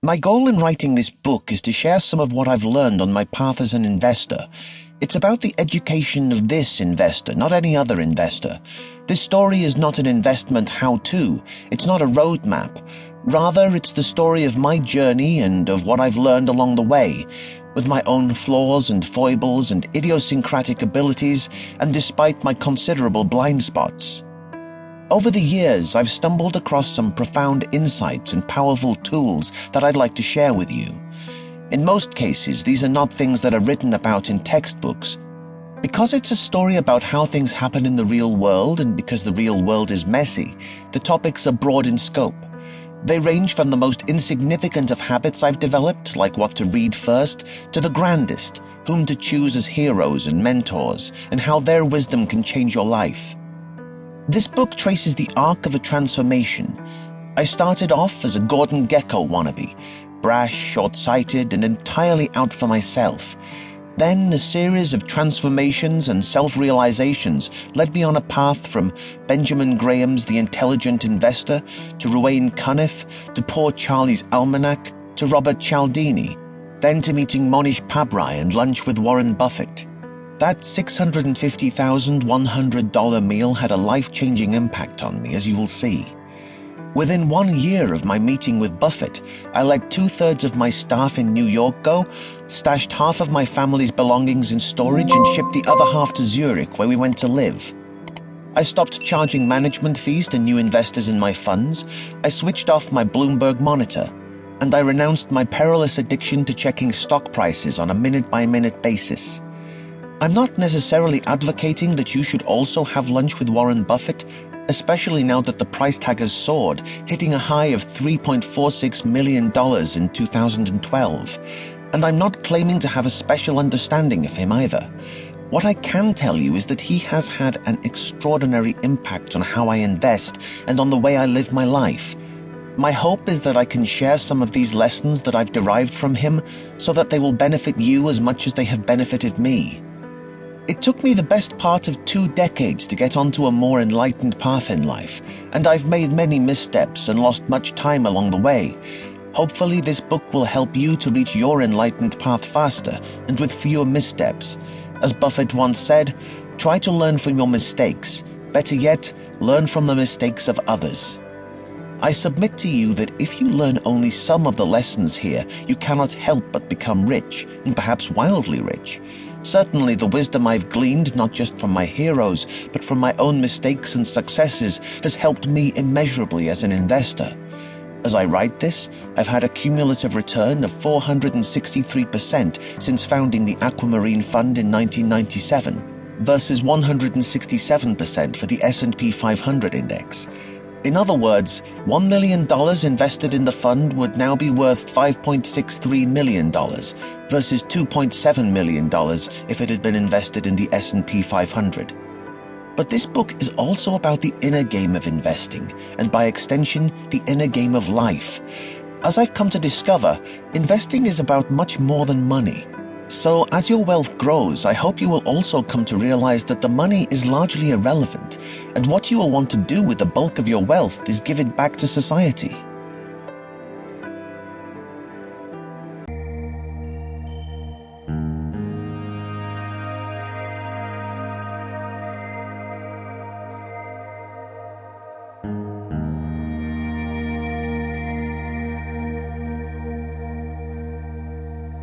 My goal in writing this book is to share some of what I've learned on my path as an investor. It's about the education of this investor, not any other investor. This story is not an investment how-to. It's not a roadmap. Rather, it's the story of my journey and of what I've learned along the way, with my own flaws and foibles and idiosyncratic abilities, and despite my considerable blind spots. Over the years, I've stumbled across some profound insights and powerful tools that I'd like to share with you. In most cases, these are not things that are written about in textbooks. Because it's a story about how things happen in the real world, and because the real world is messy, the topics are broad in scope. They range from the most insignificant of habits I've developed, like what to read first, to the grandest, whom to choose as heroes and mentors, and how their wisdom can change your life. This book traces the arc of a transformation. I started off as a Gordon Gekko wannabe, brash, short-sighted, and entirely out for myself. Then a series of transformations and self-realizations led me on a path from Benjamin Graham's The Intelligent Investor to Ruane Cunniff to Poor Charlie's Almanac to Robert Cialdini, then to meeting Monish Pabrai and lunch with Warren Buffett. That $650,100 meal had a life-changing impact on me, as you will see. Within 1 year of my meeting with Buffett, I let 2/3 of my staff in New York go, stashed half of my family's belongings in storage, and shipped the other half to Zurich, where we went to live. I stopped charging management fees to new investors in my funds, I switched off my Bloomberg monitor, and I renounced my perilous addiction to checking stock prices on a minute-by-minute basis. I'm not necessarily advocating that you should also have lunch with Warren Buffett, especially now that the price tag has soared, hitting a high of $3.46 million in 2012. And I'm not claiming to have a special understanding of him either. What I can tell you is that he has had an extraordinary impact on how I invest and on the way I live my life. My hope is that I can share some of these lessons that I've derived from him so that they will benefit you as much as they have benefited me. It took me the best part of 2 decades to get onto a more enlightened path in life, and I've made many missteps and lost much time along the way. Hopefully this book will help you to reach your enlightened path faster and with fewer missteps. As Buffett once said, try to learn from your mistakes. Better yet, learn from the mistakes of others. I submit to you that if you learn only some of the lessons here, you cannot help but become rich, and perhaps wildly rich. Certainly the wisdom I've gleaned, not just from my heroes, but from my own mistakes and successes, has helped me immeasurably as an investor. As I write this, I've had a cumulative return of 463% since founding the Aquamarine Fund in 1997, versus 167% for the S&P 500 index. In other words, $1 million invested in the fund would now be worth $5.63 million versus $2.7 million if it had been invested in the S&P 500. But this book is also about the inner game of investing, and by extension, the inner game of life. As I've come to discover, investing is about much more than money. So as your wealth grows, I hope you will also come to realize that the money is largely irrelevant, and what you will want to do with the bulk of your wealth is give it back to society.